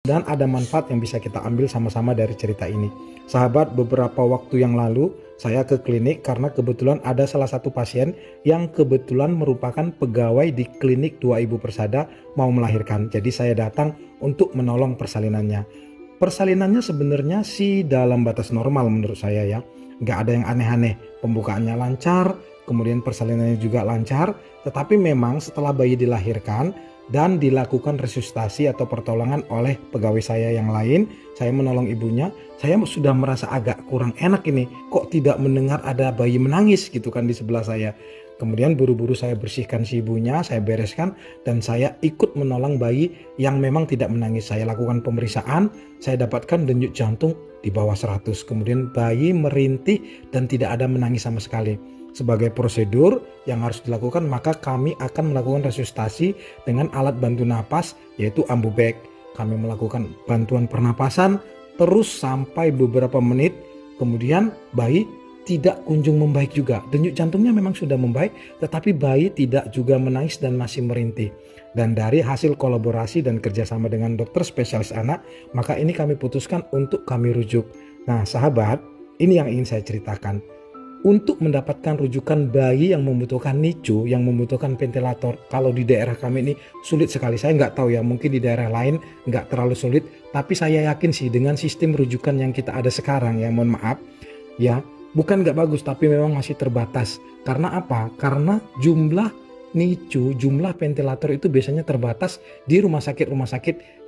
dan ada manfaat yang bisa kita ambil sama-sama dari cerita ini. Sahabat, beberapa waktu yang lalu saya ke klinik karena kebetulan ada salah satu pasien yang kebetulan merupakan pegawai di klinik Dua Ibu Persada mau melahirkan. Jadi saya datang untuk menolong persalinannya. Persalinannya sebenarnya sih dalam batas normal menurut saya ya. Nggak ada yang aneh-aneh. Pembukaannya lancar, kemudian persalinannya juga lancar. Tetapi memang setelah bayi dilahirkan dan dilakukan resusitasi atau pertolongan oleh pegawai saya yang lain, saya menolong ibunya, saya sudah merasa agak kurang enak ini. Kok tidak mendengar ada bayi menangis gitu kan di sebelah saya. Kemudian buru-buru saya bersihkan si ibunya, saya bereskan, dan saya ikut menolong bayi yang memang tidak menangis. Saya lakukan pemeriksaan, saya dapatkan denyut jantung di bawah 100. Kemudian bayi merintih dan tidak ada menangis sama sekali. Sebagai prosedur yang harus dilakukan, maka kami akan melakukan resusitasi dengan alat bantu napas yaitu ambubek. Kami melakukan bantuan pernapasan terus sampai beberapa menit, kemudian bayi tidak kunjung membaik juga. Denyut jantungnya memang sudah membaik, tetapi bayi tidak juga menangis dan masih merintih. Dan dari hasil kolaborasi dan kerjasama dengan dokter spesialis anak, maka ini kami putuskan untuk kami rujuk. Nah sahabat, ini yang ingin saya ceritakan. Untuk mendapatkan rujukan bayi yang membutuhkan NICU, yang membutuhkan ventilator, kalau di daerah kami ini sulit sekali. Saya nggak tahu ya, mungkin di daerah lain nggak terlalu sulit, tapi saya yakin sih dengan sistem rujukan yang kita ada sekarang ya, mohon maaf ya, bukan nggak bagus tapi memang masih terbatas. Karena apa? Karena jumlah NICU, jumlah ventilator itu biasanya terbatas di rumah sakit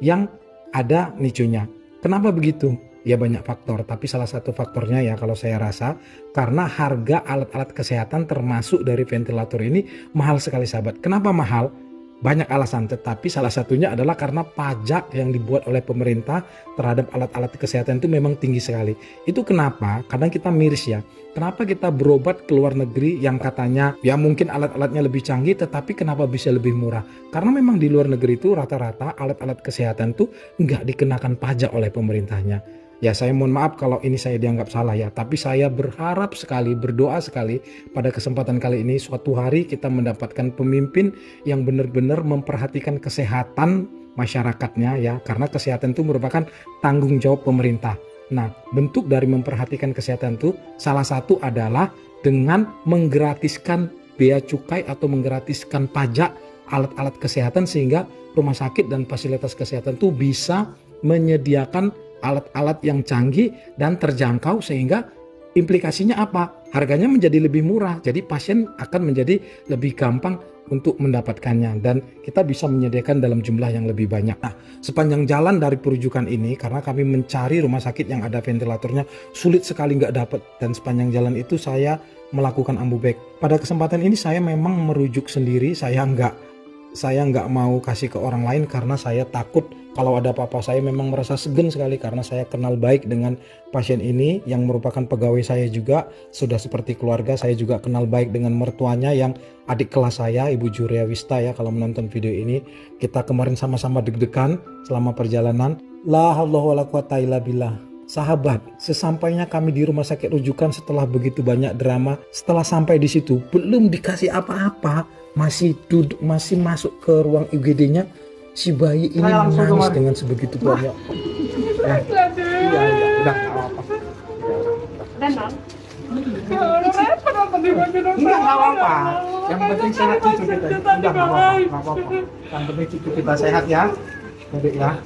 yang ada NICU-nya. Kenapa begitu? Ya banyak faktor, tapi salah satu faktornya ya kalau saya rasa karena harga alat-alat kesehatan termasuk dari ventilator ini mahal sekali sahabat. Kenapa mahal? Banyak alasan, tetapi salah satunya adalah karena pajak yang dibuat oleh pemerintah terhadap alat-alat kesehatan itu memang tinggi sekali. Itu kenapa? Kadang kita miris ya. Kenapa kita berobat ke luar negeri yang katanya ya mungkin alat-alatnya lebih canggih, tetapi kenapa bisa lebih murah? Karena memang di luar negeri itu rata-rata alat-alat kesehatan itu nggak dikenakan pajak oleh pemerintahnya. Ya saya mohon maaf kalau ini saya dianggap salah ya, tapi saya berharap sekali, berdoa sekali pada kesempatan kali ini suatu hari kita mendapatkan pemimpin yang benar-benar memperhatikan kesehatan masyarakatnya ya, karena kesehatan itu merupakan tanggung jawab pemerintah. Nah, bentuk dari memperhatikan kesehatan itu salah satu adalah dengan menggratiskan bea cukai atau menggratiskan pajak alat-alat kesehatan sehingga rumah sakit dan fasilitas kesehatan itu bisa menyediakan alat-alat yang canggih dan terjangkau sehingga implikasinya apa? Harganya menjadi lebih murah. Jadi pasien akan menjadi lebih gampang untuk mendapatkannya dan kita bisa menyediakan dalam jumlah yang lebih banyak. Nah, sepanjang jalan dari perujukan ini karena kami mencari rumah sakit yang ada ventilatornya sulit sekali nggak dapat, dan sepanjang jalan itu saya melakukan ambubek. Pada kesempatan ini saya memang merujuk sendiri, saya nggak mau kasih ke orang lain karena saya takut kalau ada apa-apa. Saya memang merasa segan sekali karena saya kenal baik dengan pasien ini yang merupakan pegawai saya juga, sudah seperti keluarga. Saya juga kenal baik dengan mertuanya yang adik kelas saya, Ibu Juria Wista ya, kalau menonton video ini. Kita kemarin sama-sama deg-degan selama perjalanan. La haula wala quwata illa billah. Sahabat, sesampainya kami di rumah sakit rujukan setelah begitu banyak drama, setelah sampai di situ belum dikasih apa-apa, masih duduk, masih masuk ke ruang IGD-nya, si bayi ini menangis dengan sebegitu banyak. Udah nggak apa-apa. Nggak apa-apa. Yang penting sehat cucu kita. Udah nggak apa-apa. Yang penting cucu kita sehat ya, Dedek ya.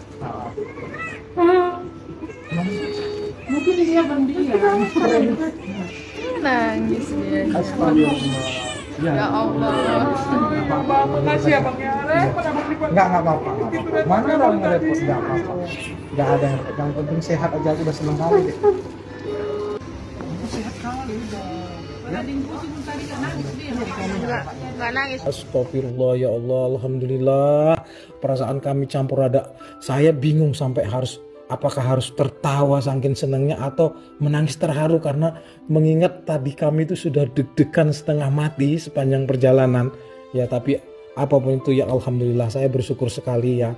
Mungkin dia berdiam. Nangis dia. Astagfirullah. Ya Allah. Makasih ya Bang ya. Nggak apa-apa. Mana ada yang repot? Nggak apa-apa. Nggak ada yang repot. Yang penting sehat aja, aku udah seneng kali deh. Sehat kali udah. Nggak nangis. Astagfirullah ya Allah, alhamdulillah. Perasaan kami campur ada. Saya bingung sampai apakah harus tertawa saking senangnya atau menangis terharu karena mengingat tadi kami itu sudah deg-degan setengah mati sepanjang perjalanan. Ya tapi apapun itu ya alhamdulillah, saya bersyukur sekali ya.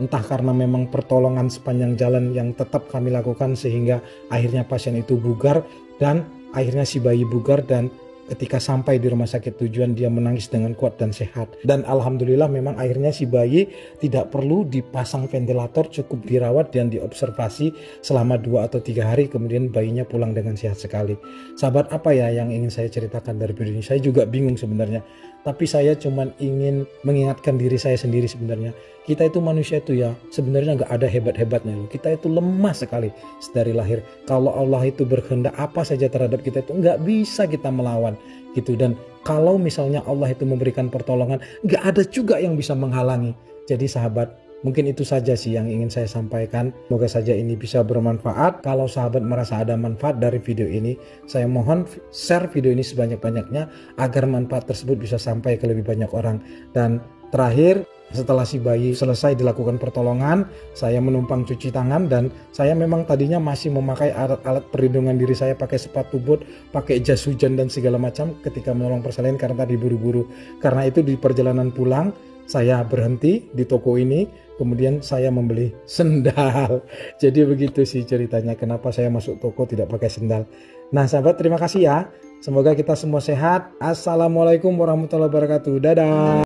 Entah karena memang pertolongan sepanjang jalan yang tetap kami lakukan sehingga akhirnya pasien itu bugar dan akhirnya si bayi bugar dan ketika sampai di rumah sakit tujuan dia menangis dengan kuat dan sehat. Dan alhamdulillah memang akhirnya si bayi tidak perlu dipasang ventilator, cukup dirawat dan diobservasi selama 2 atau 3 hari, kemudian bayinya pulang dengan sehat sekali. Sahabat, apa ya yang ingin saya ceritakan dari video ini? Saya juga bingung sebenarnya, tapi saya cuman ingin mengingatkan diri saya sendiri sebenarnya. Kita itu manusia itu ya sebenarnya nggak ada hebat-hebatnya loh. Kita itu lemah sekali dari lahir. Kalau Allah itu berkehendak apa saja terhadap kita itu nggak bisa kita melawan gitu. Dan kalau misalnya Allah itu memberikan pertolongan, nggak ada juga yang bisa menghalangi. Jadi sahabat, mungkin itu saja sih yang ingin saya sampaikan. Semoga saja ini bisa bermanfaat. Kalau sahabat merasa ada manfaat dari video ini, saya mohon share video ini sebanyak-banyaknya agar manfaat tersebut bisa sampai ke lebih banyak orang. Dan terakhir, setelah si bayi selesai dilakukan pertolongan, saya menumpang cuci tangan dan saya memang tadinya masih memakai alat-alat perlindungan diri saya, pakai sepatu bot, pakai jas hujan dan segala macam ketika menolong persalinan karena tadi buru-buru. Karena itu di perjalanan pulang saya berhenti di toko ini, kemudian saya membeli sendal. Jadi begitu sih ceritanya kenapa saya masuk toko tidak pakai sendal. Nah sahabat, terima kasih ya. Semoga kita semua sehat. Assalamualaikum warahmatullahi wabarakatuh. Dadah.